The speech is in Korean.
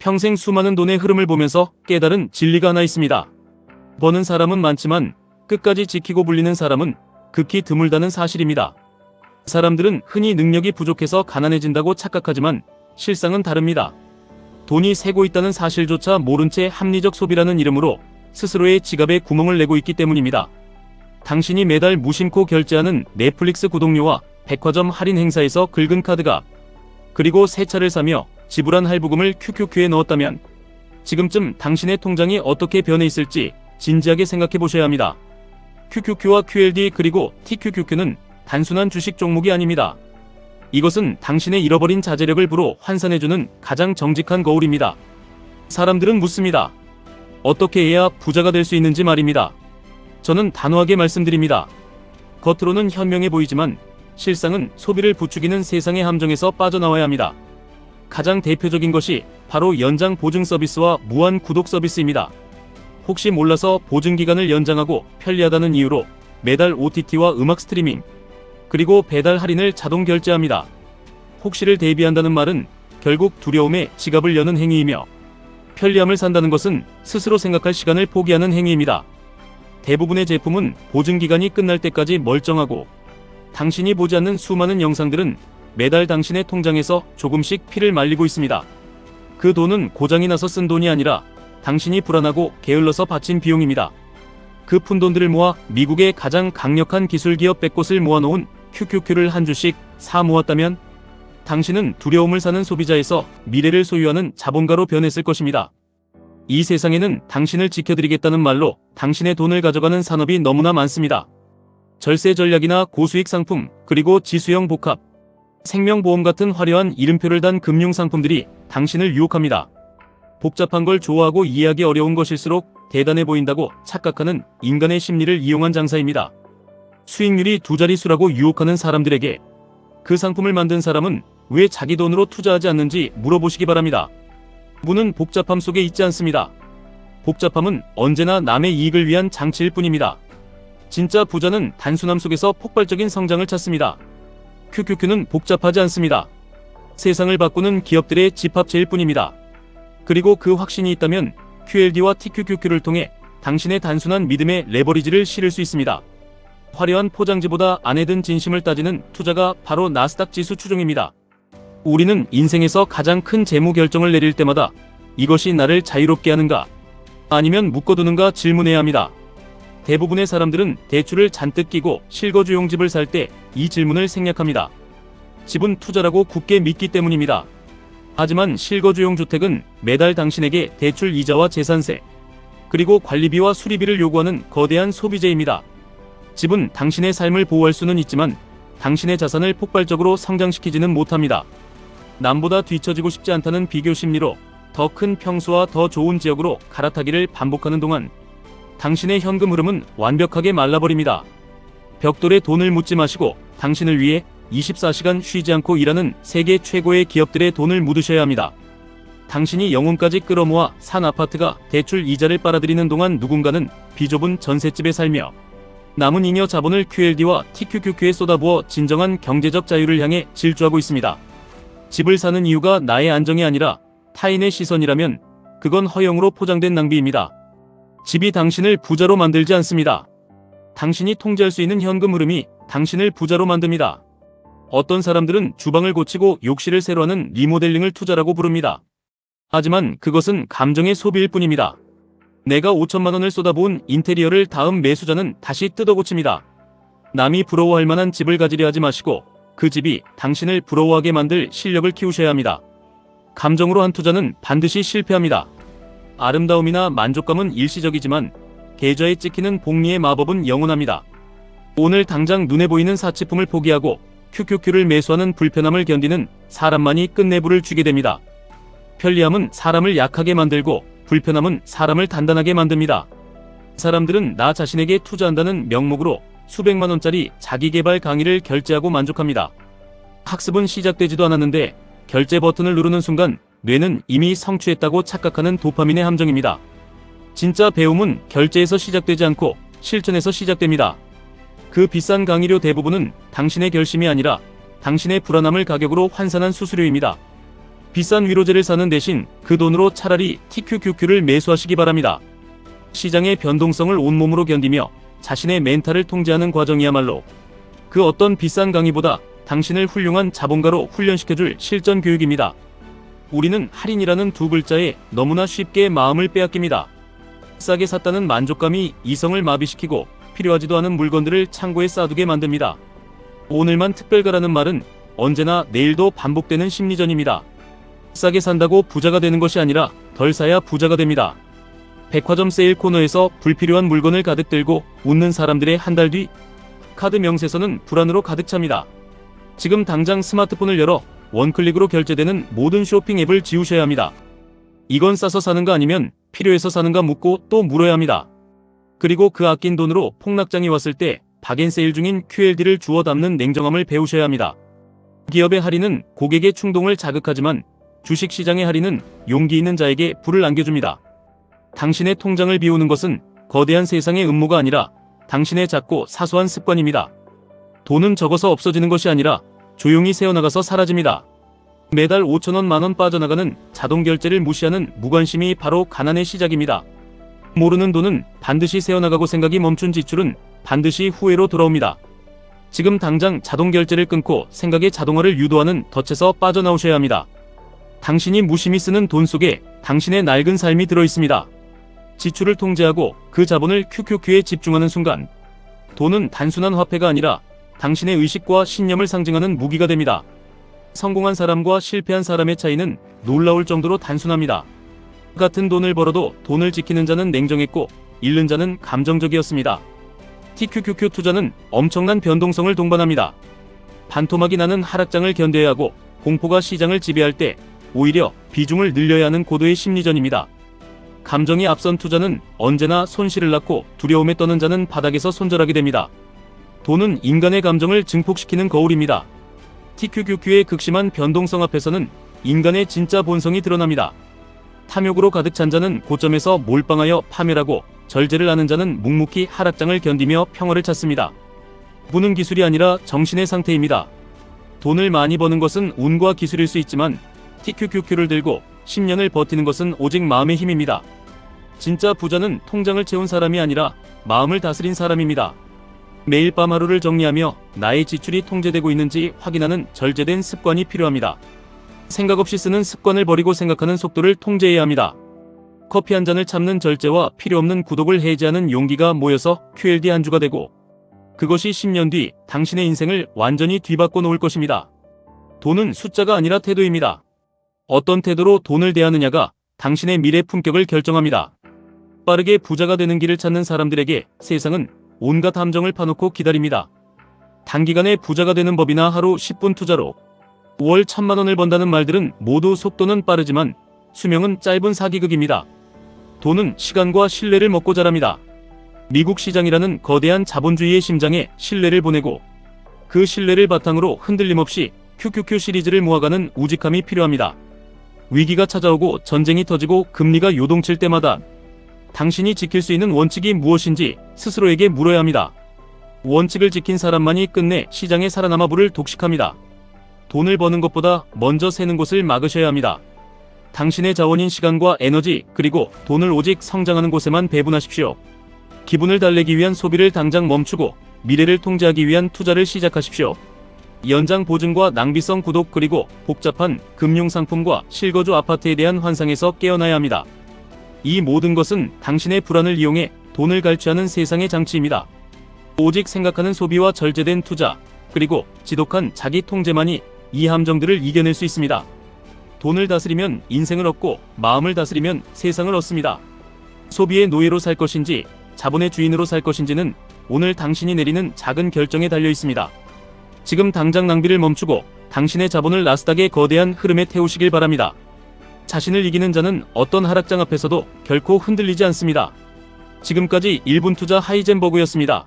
평생 수많은 돈의 흐름을 보면서 깨달은 진리가 하나 있습니다. 버는 사람은 많지만 끝까지 지키고 불리는 사람은 극히 드물다는 사실입니다. 사람들은 흔히 능력이 부족해서 가난해진다고 착각하지만 실상은 다릅니다. 돈이 새고 있다는 사실조차 모른 채 합리적 소비라는 이름으로 스스로의 지갑에 구멍을 내고 있기 때문입니다. 당신이 매달 무심코 결제하는 넷플릭스 구독료와 백화점 할인 행사에서 긁은 카드가, 그리고 새 차를 사며 지불한 할부금을 QQQ에 넣었다면 지금쯤 당신의 통장이 어떻게 변해 있을지 진지하게 생각해 보셔야 합니다. QQQ와 QLD 그리고 TQQQ는 단순한 주식 종목이 아닙니다. 이것은 당신의 잃어버린 자제력을 불어 환산해주는 가장 정직한 거울입니다. 사람들은 묻습니다. 어떻게 해야 부자가 될 수 있는지 말입니다. 저는 단호하게 말씀드립니다. 겉으로는 현명해 보이지만 실상은 소비를 부추기는 세상의 함정에서 빠져나와야 합니다. 가장 대표적인 것이 바로 연장 보증 서비스와 무한 구독 서비스입니다. 혹시 몰라서 보증기간을 연장하고 편리하다는 이유로 매달 OTT와 음악 스트리밍, 그리고 배달 할인을 자동 결제합니다. 혹시를 대비한다는 말은 결국 두려움에 지갑을 여는 행위이며, 편리함을 산다는 것은 스스로 생각할 시간을 포기하는 행위입니다. 대부분의 제품은 보증기간이 끝날 때까지 멀쩡하고, 당신이 보지 않는 수많은 영상들은 매달 당신의 통장에서 조금씩 피를 말리고 있습니다. 그 돈은 고장이 나서 쓴 돈이 아니라 당신이 불안하고 게을러서 바친 비용입니다. 그 푼돈들을 모아 미국의 가장 강력한 기술 기업 100곳을 모아놓은 QQQ를 한 주씩 사 모았다면 당신은 두려움을 사는 소비자에서 미래를 소유하는 자본가로 변했을 것입니다. 이 세상에는 당신을 지켜드리겠다는 말로 당신의 돈을 가져가는 산업이 너무나 많습니다. 절세 전략이나 고수익 상품, 그리고 지수형 복합, 생명보험 같은 화려한 이름표를 단 금융상품들이 당신을 유혹합니다. 복잡한 걸 좋아하고 이해하기 어려운 것일수록 대단해 보인다고 착각하는 인간의 심리를 이용한 장사입니다. 수익률이 두 자릿수라고 유혹하는 사람들에게 그 상품을 만든 사람은 왜 자기 돈으로 투자하지 않는지 물어보시기 바랍니다. 문은 복잡함 속에 있지 않습니다. 복잡함은 언제나 남의 이익을 위한 장치일 뿐입니다. 진짜 부자는 단순함 속에서 폭발적인 성장을 찾습니다. QQQ는 복잡하지 않습니다. 세상을 바꾸는 기업들의 집합체일 뿐입니다. 그리고 그 확신이 있다면 QLD와 TQQQ를 통해 당신의 단순한 믿음의 레버리지를 실을 수 있습니다. 화려한 포장지보다 안에 든 진심을 따지는 투자가 바로 나스닥 지수 추종입니다. 우리는 인생에서 가장 큰 재무 결정을 내릴 때마다 이것이 나를 자유롭게 하는가, 아니면 묶어두는가 질문해야 합니다. 대부분의 사람들은 대출을 잔뜩 끼고 실거주용 집을 살 때 이 질문을 생략합니다. 집은 투자라고 굳게 믿기 때문입니다. 하지만 실거주용 주택은 매달 당신에게 대출 이자와 재산세, 그리고 관리비와 수리비를 요구하는 거대한 소비재입니다. 집은 당신의 삶을 보호할 수는 있지만 당신의 자산을 폭발적으로 성장시키지는 못합니다. 남보다 뒤처지고 싶지 않다는 비교 심리로 더 큰 평수와 더 좋은 지역으로 갈아타기를 반복하는 동안 당신의 현금 흐름은 완벽하게 말라버립니다. 벽돌에 돈을 묻지 마시고 당신을 위해 24시간 쉬지 않고 일하는 세계 최고의 기업들의 돈을 묻으셔야 합니다. 당신이 영혼까지 끌어모아 산 아파트가 대출 이자를 빨아들이는 동안 누군가는 비좁은 전셋집에 살며 남은 잉여 자본을 QLD와 TQQQ에 쏟아부어 진정한 경제적 자유를 향해 질주하고 있습니다. 집을 사는 이유가 나의 안정이 아니라 타인의 시선이라면 그건 허영으로 포장된 낭비입니다. 집이 당신을 부자로 만들지 않습니다. 당신이 통제할 수 있는 현금 흐름이 당신을 부자로 만듭니다. 어떤 사람들은 주방을 고치고 욕실을 새로 하는 리모델링을 투자라고 부릅니다. 하지만 그것은 감정의 소비일 뿐입니다. 내가 5천만 원을 쏟아부은 인테리어를 다음 매수자는 다시 뜯어 고칩니다. 남이 부러워할 만한 집을 가지려 하지 마시고 그 집이 당신을 부러워하게 만들 실력을 키우셔야 합니다. 감정으로 한 투자는 반드시 실패합니다. 아름다움이나 만족감은 일시적이지만 계좌에 찍히는 복리의 마법은 영원합니다. 오늘 당장 눈에 보이는 사치품을 포기하고 QQQ를 매수하는 불편함을 견디는 사람만이 끝내부를 쥐게 됩니다. 편리함은 사람을 약하게 만들고 불편함은 사람을 단단하게 만듭니다. 사람들은 나 자신에게 투자한다는 명목으로 수백만 원짜리 자기개발 강의를 결제하고 만족합니다. 학습은 시작되지도 않았는데 결제 버튼을 누르는 순간 뇌는 이미 성취했다고 착각하는 도파민의 함정입니다. 진짜 배움은 결제에서 시작되지 않고 실천에서 시작됩니다. 그 비싼 강의료 대부분은 당신의 결심이 아니라 당신의 불안함을 가격으로 환산한 수수료입니다. 비싼 위로제를 사는 대신 그 돈으로 차라리 TQQQ를 매수하시기 바랍니다. 시장의 변동성을 온몸으로 견디며 자신의 멘탈을 통제하는 과정이야말로 그 어떤 비싼 강의보다 당신을 훌륭한 자본가로 훈련시켜줄 실전 교육입니다. 우리는 할인이라는 두 글자에 너무나 쉽게 마음을 빼앗깁니다. 싸게 샀다는 만족감이 이성을 마비시키고 필요하지도 않은 물건들을 창고에 쌓아두게 만듭니다. 오늘만 특별가라는 말은 언제나 내일도 반복되는 심리전입니다. 싸게 산다고 부자가 되는 것이 아니라 덜 사야 부자가 됩니다. 백화점 세일 코너에서 불필요한 물건을 가득 들고 웃는 사람들의 한 달 뒤 카드 명세서는 불안으로 가득 찹니다. 지금 당장 스마트폰을 열어 원클릭으로 결제되는 모든 쇼핑 앱을 지우셔야 합니다. 이건 싸서 사는가 아니면 필요해서 사는가 묻고 또 물어야 합니다. 그리고 그 아낀 돈으로 폭락장이 왔을 때 박앤세일 중인 QLD를 주워 담는 냉정함을 배우셔야 합니다. 기업의 할인은 고객의 충동을 자극하지만 주식시장의 할인은 용기 있는 자에게 불을 안겨줍니다. 당신의 통장을 비우는 것은 거대한 세상의 음모가 아니라 당신의 작고 사소한 습관입니다. 돈은 적어서 없어지는 것이 아니라 조용히 새어나가서 사라집니다. 매달 5천원 만원 빠져나가는 자동결제를 무시하는 무관심이 바로 가난의 시작입니다. 모르는 돈은 반드시 새어나가고 생각이 멈춘 지출은 반드시 후회로 돌아옵니다. 지금 당장 자동결제를 끊고 생각의 자동화를 유도하는 덫에서 빠져나오셔야 합니다. 당신이 무심히 쓰는 돈 속에 당신의 낡은 삶이 들어있습니다. 지출을 통제하고 그 자본을 QQQ에 집중하는 순간 돈은 단순한 화폐가 아니라 당신의 의식과 신념을 상징하는 무기가 됩니다. 성공한 사람과 실패한 사람의 차이는 놀라울 정도로 단순합니다. 같은 돈을 벌어도 돈을 지키는 자는 냉정했고 잃는 자는 감정적이었습니다. TQQQ 투자는 엄청난 변동성을 동반합니다. 반토막이 나는 하락장을 견뎌야 하고 공포가 시장을 지배할 때 오히려 비중을 늘려야 하는 고도의 심리전입니다. 감정이 앞선 투자는 언제나 손실을 낳고 두려움에 떠는 자는 바닥에서 손절하게 됩니다. 돈은 인간의 감정을 증폭시키는 거울입니다. TQQQ의 극심한 변동성 앞에서는 인간의 진짜 본성이 드러납니다. 탐욕으로 가득 찬 자는 고점에서 몰빵하여 파멸하고 절제를 하는 자는 묵묵히 하락장을 견디며 평화를 찾습니다. 부는 기술이 아니라 정신의 상태입니다. 돈을 많이 버는 것은 운과 기술일 수 있지만 TQQQ를 들고 10년을 버티는 것은 오직 마음의 힘입니다. 진짜 부자는 통장을 채운 사람이 아니라 마음을 다스린 사람입니다. 매일 밤 하루를 정리하며 나의 지출이 통제되고 있는지 확인하는 절제된 습관이 필요합니다. 생각 없이 쓰는 습관을 버리고 생각하는 속도를 통제해야 합니다. 커피 한 잔을 참는 절제와 필요없는 구독을 해제하는 용기가 모여서 QLD 한 주가 되고 그것이 10년 뒤 당신의 인생을 완전히 뒤바꿔 놓을 것입니다. 돈은 숫자가 아니라 태도입니다. 어떤 태도로 돈을 대하느냐가 당신의 미래 품격을 결정합니다. 빠르게 부자가 되는 길을 찾는 사람들에게 세상은 온갖 함정을 파놓고 기다립니다. 단기간에 부자가 되는 법이나 하루 10분 투자로 월 1000만원을 번다는 말들은 모두 속도는 빠르지만 수명은 짧은 사기극입니다. 돈은 시간과 신뢰를 먹고 자랍니다. 미국 시장이라는 거대한 자본주의의 심장에 신뢰를 보내고 그 신뢰를 바탕으로 흔들림 없이 QQQ 시리즈를 모아가는 우직함이 필요합니다. 위기가 찾아오고 전쟁이 터지고 금리가 요동칠 때마다 당신이 지킬 수 있는 원칙이 무엇인지 스스로에게 물어야 합니다. 원칙을 지킨 사람만이 끝내 시장에 살아남아 부를 독식합니다. 돈을 버는 것보다 먼저 새는 곳을 막으셔야 합니다. 당신의 자원인 시간과 에너지 그리고 돈을 오직 성장하는 곳에만 배분하십시오. 기분을 달래기 위한 소비를 당장 멈추고 미래를 통제하기 위한 투자를 시작하십시오. 연장 보증과 낭비성 구독 그리고 복잡한 금융상품과 실거주 아파트에 대한 환상에서 깨어나야 합니다. 이 모든 것은 당신의 불안을 이용해 돈을 갈취하는 세상의 장치입니다. 오직 생각하는 소비와 절제된 투자, 그리고 지독한 자기 통제만이 이 함정들을 이겨낼 수 있습니다. 돈을 다스리면 인생을 얻고 마음을 다스리면 세상을 얻습니다. 소비의 노예로 살 것인지 자본의 주인으로 살 것인지는 오늘 당신이 내리는 작은 결정에 달려 있습니다. 지금 당장 낭비를 멈추고 당신의 자본을 나스닥의 거대한 흐름에 태우시길 바랍니다. 자신을 이기는 자는 어떤 하락장 앞에서도 결코 흔들리지 않습니다. 지금까지 1분 투자 하이젠버그였습니다.